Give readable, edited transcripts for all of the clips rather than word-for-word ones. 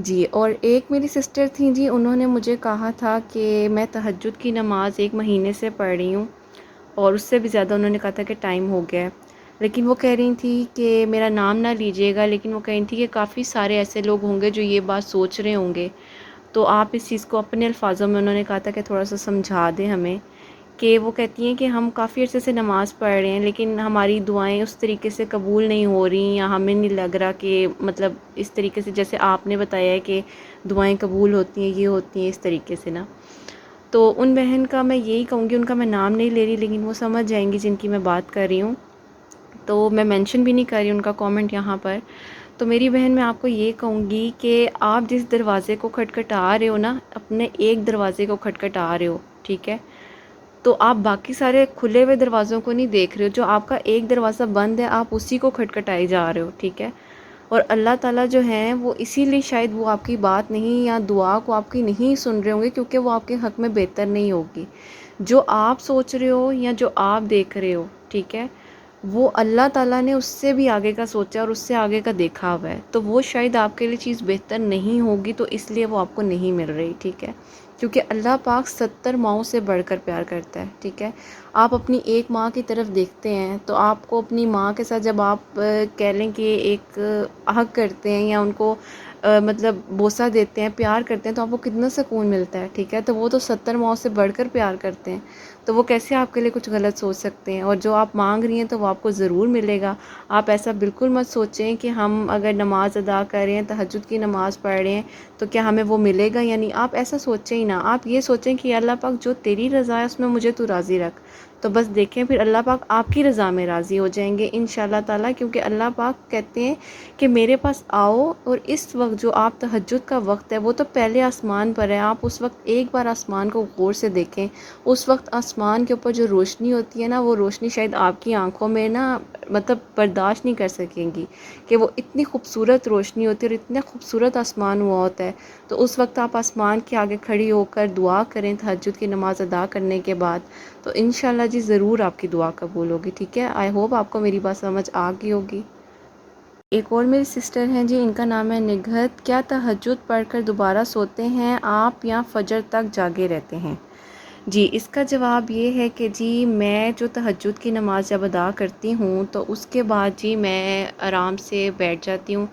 جی، اور ایک میری سسٹر تھیں جی، انہوں نے مجھے کہا تھا کہ میں تہجد کی نماز 1 مہینے سے پڑھ رہی ہوں، اور اس سے بھی زیادہ انہوں نے کہا تھا کہ ٹائم ہو گیا ہے، لیکن وہ کہہ رہی تھیں کہ میرا نام نہ لیجیے گا، لیکن وہ کہہ رہی تھیں کہ کافی سارے ایسے لوگ ہوں گے جو یہ بات سوچ رہے ہوں گے، تو آپ اس چیز کو اپنے الفاظوں میں، انہوں نے کہا تھا کہ تھوڑا سا سمجھا دیں ہمیں، کہ وہ کہتی ہیں کہ ہم کافی عرصے سے نماز پڑھ رہے ہیں لیکن ہماری دعائیں اس طریقے سے قبول نہیں ہو رہی، یا ہمیں نہیں لگ رہا کہ مطلب اس طریقے سے جیسے آپ نے بتایا ہے کہ دعائیں قبول ہوتی ہیں، یہ ہوتی ہیں اس طریقے سے نا۔ تو ان بہن کا میں یہی کہوں گی، ان کا میں نام نہیں لے رہی لیکن وہ سمجھ جائیں گی جن کی میں بات کر رہی ہوں، تو میں مینشن بھی نہیں کر رہی ان کا کامنٹ یہاں پر۔ تو میری بہن، میں آپ کو یہ کہوں گی کہ آپ جس دروازے کو کھٹکھٹا رہے ہو نا، اپنے ایک دروازے کو کھٹکھٹا رہے ہو، ٹھیک ہے، تو آپ باقی سارے کھلے ہوئے دروازوں کو نہیں دیکھ رہے ہو، جو آپ کا ایک دروازہ بند ہے آپ اسی کو کھٹکھٹائے جا رہے ہو، ٹھیک ہے۔ اور اللہ تعالیٰ جو ہیں وہ اسی لیے شاید وہ آپ کی بات نہیں یا دعا کو آپ کی نہیں سن رہے ہوں گے، کیونکہ وہ آپ کے حق میں بہتر نہیں ہوگی۔ جو آپ سوچ رہے ہو یا جو آپ دیکھ رہے ہو، ٹھیک ہے، وہ اللہ تعالیٰ نے اس سے بھی آگے کا سوچا اور اس سے آگے کا دیکھا ہوا ہے، تو وہ شاید آپ کے لیے چیز بہتر نہیں ہوگی، تو اس لیے وہ آپ کو نہیں مل رہی، ٹھیک ہے۔ کیونکہ اللہ پاک 70 ماؤں سے بڑھ کر پیار کرتا ہے، ٹھیک ہے۔ آپ اپنی ایک ماں کی طرف دیکھتے ہیں تو آپ کو اپنی ماں کے ساتھ جب آپ کہہ لیں کہ ایک حق کرتے ہیں یا ان کو مطلب بوسہ دیتے ہیں، پیار کرتے ہیں، تو آپ کو کتنا سکون ملتا ہے، ٹھیک ہے۔ تو وہ تو 70 ماؤں سے بڑھ کر پیار کرتے ہیں، تو وہ کیسے آپ کے لیے کچھ غلط سوچ سکتے ہیں؟ اور جو آپ مانگ رہی ہیں تو وہ آپ کو ضرور ملے گا۔ آپ ایسا بالکل مت سوچیں کہ ہم اگر نماز ادا کر رہے ہیں، تہجد کی نماز پڑھ رہے ہیں، تو کیا ہمیں وہ ملے گا یا نہیں، آپ ایسا سوچیں ہی نہ۔ آپ یہ سوچیں کہ اللہ پاک جو تیری رضا ہے اس میں مجھے تو راضی رکھ، تو بس دیکھیں پھر اللہ پاک آپ کی رضا میں راضی ہو جائیں گے انشاءاللہ تعالیٰ، کیونکہ اللہ پاک کہتے ہیں کہ میرے پاس آؤ، اور اس وقت جو آپ تہجد کا وقت ہے وہ تو پہلے آسمان پر ہے، آپ اس وقت ایک بار آسمان کو غور سے دیکھیں، اس وقت آسمان کے اوپر جو روشنی ہوتی ہے نا، وہ روشنی شاید آپ کی آنکھوں میں نا مطلب برداشت نہیں کر سکیں گی، کہ وہ اتنی خوبصورت روشنی ہوتی ہے اور اتنا خوبصورت آسمان ہوا ہوتا ہے۔ تو اس وقت آپ آسمان کے آگے کھڑی ہو کر دعا کریں تہجد کی نماز ادا کرنے کے بعد، تو انشاءاللہ جی ضرور آپ کی دعا قبول ہوگی، ٹھیک ہے۔ آئی ہوپ آپ کو میری بات سمجھ آ گئی ہوگی۔ ایک اور میری سسٹر ہیں جی، ان کا نام ہے نگہت۔ کیا تہجد پڑھ کر دوبارہ سوتے ہیں آپ یا فجر تک جاگے رہتے ہیں؟ جی، اس کا جواب یہ ہے کہ جی میں جو تہجد کی نماز جب ادا کرتی ہوں تو اس کے بعد جی میں آرام سے بیٹھ جاتی ہوں،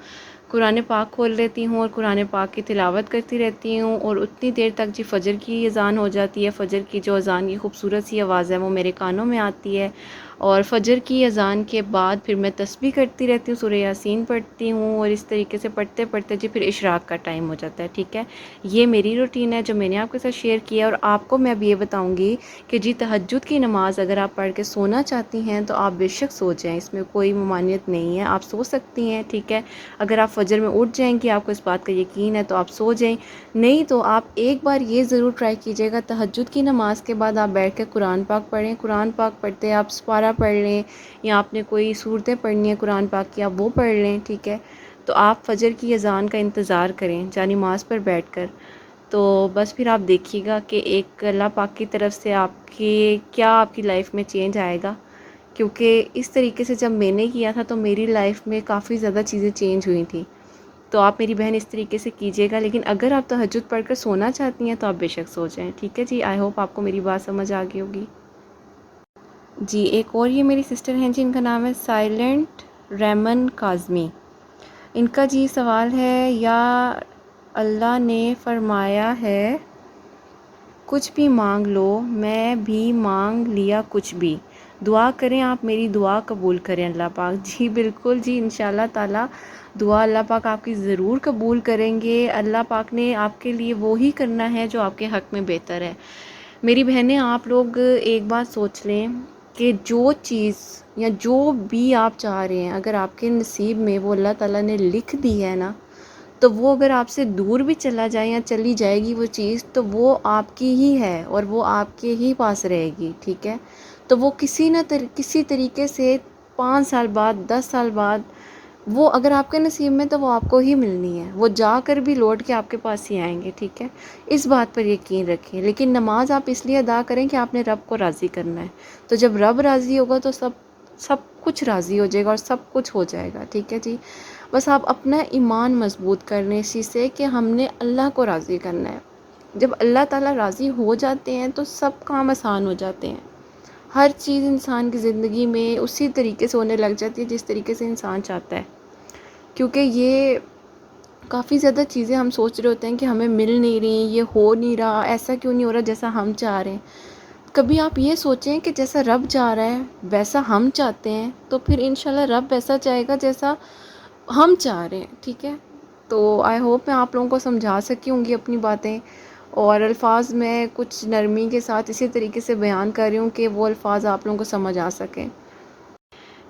قرآن پاک کھول لیتی ہوں اور قرآن پاک کی تلاوت کرتی رہتی ہوں، اور اتنی دیر تک جی فجر کی اذان ہو جاتی ہے۔ فجر کی جو اذان کی خوبصورت سی آواز ہے وہ میرے کانوں میں آتی ہے، اور فجر کی اذان کے بعد پھر میں تسبیح کرتی رہتی ہوں، سورہ یاسین پڑھتی ہوں، اور اس طریقے سے پڑھتے پڑھتے جی پھر اشراق کا ٹائم ہو جاتا ہے، ٹھیک ہے۔ یہ میری روٹین ہے جو میں نے آپ کے ساتھ شیئر کیا ہے، اور آپ کو میں اب یہ بتاؤں گی کہ جی تہجد کی نماز اگر آپ پڑھ کے سونا چاہتی ہیں تو آپ بے شک سو جائیں، اس میں کوئی ممانعت نہیں ہے، آپ سو سکتی ہیں، ٹھیک ہے۔ اگر آپ فجر میں اٹھ جائیں کہ آپ کو اس بات کا یقین ہے تو آپ سو جائیں، نہیں تو آپ ایک بار یہ ضرور ٹرائی کیجیے گا، تہجد کی نماز کے بعد آپ بیٹھ کے قرآن پاک پڑھیں، قرآن پاک پڑھتے آپ سپارہ پڑھ لیں، یا آپ نے کوئی صورتیں پڑھنی ہیں قرآن پاک کی آپ وہ پڑھ لیں، ٹھیک ہے۔ تو آپ فجر کی اذان کا انتظار کریں جا نماز پر بیٹھ کر، تو بس پھر آپ دیکھیے گا کہ ایک اللہ پاک کی طرف سے آپ کی لائف میں چینج آئے گا، کیونکہ اس طریقے سے جب میں نے کیا تھا تو میری لائف میں کافی زیادہ چیزیں چینج ہوئی تھیں۔ تو آپ میری بہن اس طریقے سے کیجیے گا، لیکن اگر آپ تہجد پڑھ کر سونا چاہتی ہیں تو آپ بے شک سو جائیں، ٹھیک ہے جی۔ آئی ہوپ آپ کو میری بات سمجھ آ گئی ہوگی۔ جی، ایک اور یہ میری سسٹر ہیں جی، ان کا نام ہے سائلنٹ ریمن کاظمی۔ ان کا جی سوال ہے، یا اللہ نے فرمایا ہے کچھ بھی مانگ لو، میں بھی مانگ لیا کچھ بھی، دعا کریں آپ میری دعا قبول کریں اللہ پاک۔ جی بالکل جی، انشاءاللہ تعالی دعا اللہ پاک آپ کی ضرور قبول کریں گے۔ اللہ پاک نے آپ کے لیے وہی کرنا ہے جو آپ کے حق میں بہتر ہے۔ میری بہنیں، آپ لوگ ایک بات سوچ لیں کہ جو چیز یا جو بھی آپ چاہ رہے ہیں اگر آپ کے نصیب میں وہ اللہ تعالیٰ نے لکھ دی ہے نا، تو وہ اگر آپ سے دور بھی چلا جائے یا چلی جائے گی وہ چیز، تو وہ آپ کی ہی ہے اور وہ آپ کے ہی پاس رہے گی، ٹھیک ہے۔ تو وہ کسی طریقے سے 5 سال بعد، 10 سال بعد، وہ اگر آپ کے نصیب میں تو وہ آپ کو ہی ملنی ہے، وہ جا کر بھی لوٹ کے آپ کے پاس ہی آئیں گے، ٹھیک ہے۔ اس بات پر یقین رکھیں۔ لیکن نماز آپ اس لیے ادا کریں کہ آپ نے رب کو راضی کرنا ہے، تو جب رب راضی ہوگا تو سب کچھ راضی ہو جائے گا اور سب کچھ ہو جائے گا، ٹھیک ہے جی۔ بس آپ اپنا ایمان مضبوط کر لیں اس چیز سے کہ ہم نے اللہ کو راضی کرنا ہے. جب اللہ تعالیٰ راضی ہو جاتے ہیں تو سب کام آسان ہو جاتے ہیں. ہر چیز انسان کی زندگی میں اسی طریقے سے ہونے لگ جاتی ہے جس طریقے سے انسان چاہتا ہے. کیونکہ یہ کافی زیادہ چیزیں ہم سوچ رہے ہوتے ہیں کہ ہمیں مل نہیں رہی، یہ ہو نہیں رہا، ایسا کیوں نہیں ہو رہا جیسا ہم چاہ رہے ہیں. کبھی آپ یہ سوچیں کہ جیسا رب چاہ رہا ہے ویسا ہم چاہتے ہیں تو پھر انشاءاللہ رب ویسا چاہے گا جیسا ہم چاہ رہے ہیں. ٹھیک ہے، تو آئی ہوپ میں آپ لوگوں کو سمجھا سکی ہوں گی اپنی باتیں، اور الفاظ میں کچھ نرمی کے ساتھ اسی طریقے سے بیان کر رہی ہوں کہ وہ الفاظ آپ لوگوں کو سمجھ آ سکیں.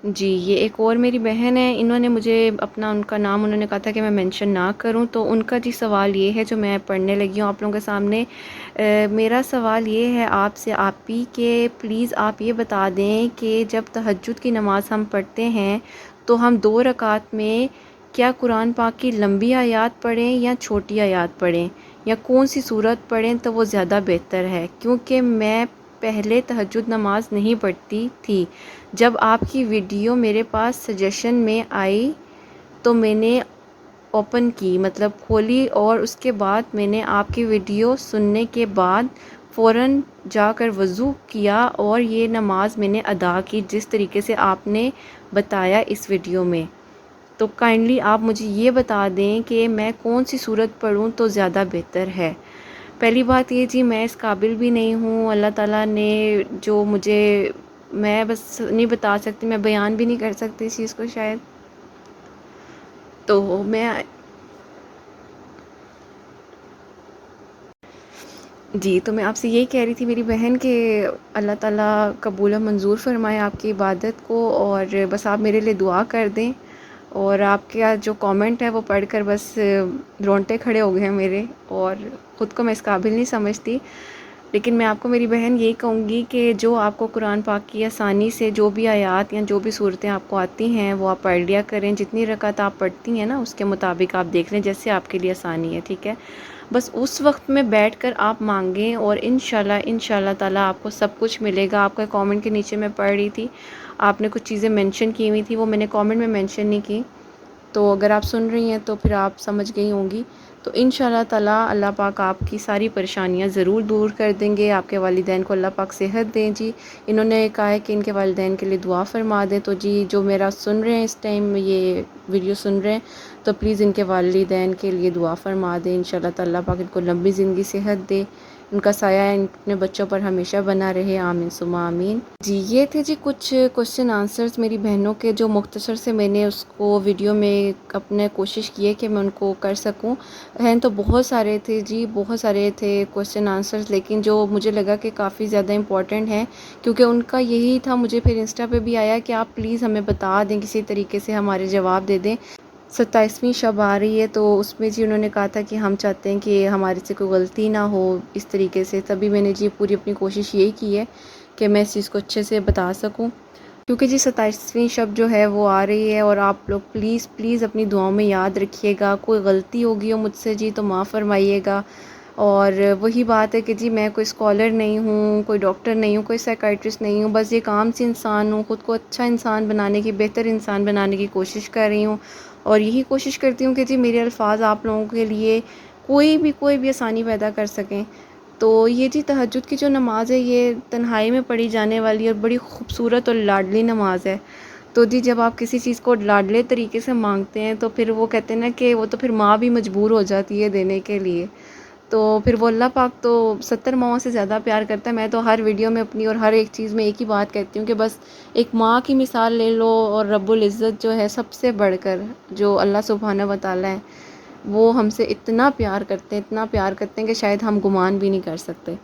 جی، یہ ایک اور میری بہن ہے، انہوں نے مجھے اپنا ان کا نام انہوں نے کہا تھا کہ میں مینشن نہ کروں، تو ان کا جی سوال یہ ہے جو میں پڑھنے لگی ہوں آپ لوگوں کے سامنے. میرا سوال یہ ہے آپ سے آپی کہ پلیز آپ یہ بتا دیں کہ جب تہجد کی نماز ہم پڑھتے ہیں تو ہم 2 رکعت میں کیا قرآن پاک کی لمبی آیات پڑھیں یا چھوٹی آیات پڑھیں، یا کون سی صورت پڑھیں تو وہ زیادہ بہتر ہے؟ کیونکہ میں پہلے تہجد نماز نہیں پڑھتی تھی. جب آپ کی ویڈیو میرے پاس سجیشن میں آئی تو میں نے اوپن کی، مطلب کھولی، اور اس کے بعد میں نے آپ کی ویڈیو سننے کے بعد فوراً جا کر وضو کیا اور یہ نماز میں نے ادا کی جس طریقے سے آپ نے بتایا اس ویڈیو میں. تو کائنڈلی آپ مجھے یہ بتا دیں کہ میں کون سی صورت پڑھوں تو زیادہ بہتر ہے. پہلی بات یہ جی میں اس قابل بھی نہیں ہوں، اللہ تعالیٰ نے جو مجھے، میں بس نہیں بتا سکتی، میں بیان بھی نہیں کر سکتی اس چیز کو شاید. تو میں جی، تو میں آپ سے یہی کہہ رہی تھی میری بہن کہ اللہ تعالیٰ قبول و منظور فرمائے آپ کی عبادت کو، اور بس آپ میرے لیے دعا کر دیں. اور آپ کا جو کامنٹ ہے وہ پڑھ کر بس رونگٹے کھڑے ہو گئے ہیں میرے، اور خود کو میں اس قابل نہیں سمجھتی. لیکن میں آپ کو میری بہن یہی کہوں گی کہ جو آپ کو قرآن پاک کی آسانی سے جو بھی آیات یا جو بھی صورتیں آپ کو آتی ہیں وہ آپ پڑھ لیا کریں. جتنی رکعت آپ پڑھتی ہیں نا اس کے مطابق آپ دیکھ لیں جیسے آپ کے لیے آسانی ہے. ٹھیک ہے، بس اس وقت میں بیٹھ کر آپ مانگیں اور انشاءاللہ تعالیٰ آپ کو سب کچھ ملے گا. آپ کا کامنٹ کے نیچے میں پڑھ رہی تھی، آپ نے کچھ چیزیں مینشن کی ہوئی تھی، وہ میں نے کامنٹ میں مینشن نہیں کی، تو اگر آپ سن رہی ہیں تو پھر آپ سمجھ گئی ہوں گی. تو انشاءاللہ تعالیٰ اللہ پاک آپ کی ساری پریشانیاں ضرور دور کر دیں گے. آپ کے والدین کو اللہ پاک صحت دیں. جی انہوں نے کہا ہے کہ ان کے والدین کے لیے دعا فرما دیں، تو جی جو میرا سن رہے ہیں اس ٹائم یہ ویڈیو سن رہے ہیں تو پلیز ان کے والدین کے لیے دعا فرما دیں. انشاءاللہ تعالیٰ پاک ان کو لمبی زندگی صحت دے، ان کا سایہ ان اپنے بچوں پر ہمیشہ بنا رہے. آمین ثم آمین. جی یہ تھے جی کچھ کوشچن آنسرز میری بہنوں کے، جو مختصر سے میں نے اس کو ویڈیو میں اپنے کوشش کی ہے کہ میں ان کو کر سکوں. ہیں تو بہت سارے تھے جی، بہت سارے تھے کوشچن آنسرز، لیکن جو مجھے لگا کہ کافی زیادہ امپورٹنٹ ہیں کیونکہ ان کا یہی تھا. مجھے پھر انسٹا پہ بھی آیا کہ آپ پلیز ہمیں بتا دیں، کسی طریقے سے ہمارے جواب دے دیں. 27ویں شب آ رہی ہے تو اس میں جی انہوں نے کہا تھا کہ ہم چاہتے ہیں کہ ہمارے سے کوئی غلطی نہ ہو اس طریقے سے. تبھی میں نے جی پوری اپنی کوشش یہی کی ہے کہ میں اس چیز کو اچھے سے بتا سکوں، کیونکہ جی 27ویں شب جو ہے وہ آ رہی ہے، اور آپ لوگ پلیز پلیز اپنی دعاؤں میں یاد رکھیے گا. کوئی غلطی ہوگی ہو مجھ سے جی تو معاف فرمائیے گا. اور وہی بات ہے کہ جی میں کوئی اسکالر نہیں ہوں، کوئی ڈاکٹر نہیں ہوں، کوئی سائیکائٹرسٹ نہیں ہوں، بس ایک عام سی انسان ہوں. خود کو اچھا انسان بنانے کی، بہتر انسان بنانے کی کوشش کر رہی ہوں، اور یہی کوشش کرتی ہوں کہ جی میرے الفاظ آپ لوگوں کے لیے کوئی بھی آسانی پیدا کر سکیں. تو یہ جی تہجد کی جو نماز ہے یہ تنہائی میں پڑھی جانے والی اور بڑی خوبصورت اور لاڈلی نماز ہے. تو جی جب آپ کسی چیز کو لاڈلے طریقے سے مانگتے ہیں تو پھر وہ کہتے ہیں نا کہ وہ تو پھر ماں بھی مجبور ہو جاتی ہے دینے کے لیے. تو پھر وہ اللہ پاک تو 70 ماؤں سے زیادہ پیار کرتا ہے. میں تو ہر ویڈیو میں اپنی اور ہر ایک چیز میں ایک ہی بات کہتی ہوں کہ بس ایک ماں کی مثال لے لو، اور رب العزت جو ہے سب سے بڑھ کر جو اللہ سبحانہ و تعالیٰ ہے وہ ہم سے اتنا پیار کرتے ہیں، اتنا پیار کرتے ہیں کہ شاید ہم گمان بھی نہیں کر سکتے.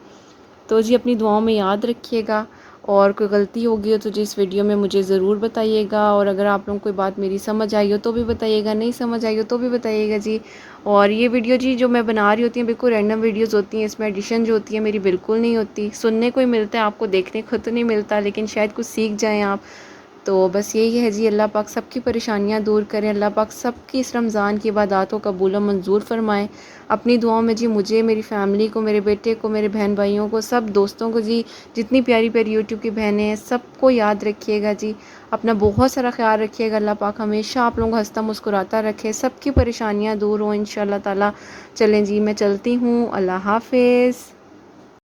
تو جی اپنی دعاؤں میں یاد رکھیے گا، اور کوئی غلطی ہوگی ہو تو جی اس ویڈیو میں مجھے ضرور بتائیے گا. اور اگر آپ لوگوں کو کوئی بات میری سمجھ آئی ہو تو بھی بتائیے گا، نہیں سمجھ آئی ہو تو بھی بتائیے گا جی. اور یہ ویڈیو جی جو میں بنا رہی ہوتی ہیں بالکل رینڈم ویڈیوز ہوتی ہیں، اس میں ایڈیشن جو ہوتی ہے میری بالکل نہیں ہوتی. سننے کو ہی ملتا ہے، آپ کو دیکھنے کو تو نہیں ملتا، لیکن شاید کچھ سیکھ جائیں آپ. تو بس یہی ہے جی، اللہ پاک سب کی پریشانیاں دور کریں، اللہ پاک سب کی اس رمضان کی عبادات کو قبول و منظور فرمائیں۔ اپنی دعاؤں میں جی مجھے، میری فیملی کو، میرے بیٹے کو، میرے بہن بھائیوں کو، سب دوستوں کو جی، جتنی پیاری پیاری یوٹیوب کی بہنیں ہیں سب کو یاد رکھیے گا جی، اپنا بہت سارا خیال رکھیے گا۔ اللہ پاک ہمیشہ آپ لوگوں کو ہنستا مسکراتا رکھے، سب کی پریشانیاں دور ہوں ان شاء اللہ تعالیٰ۔ چلیں جی میں چلتی ہوں، اللہ حافظ۔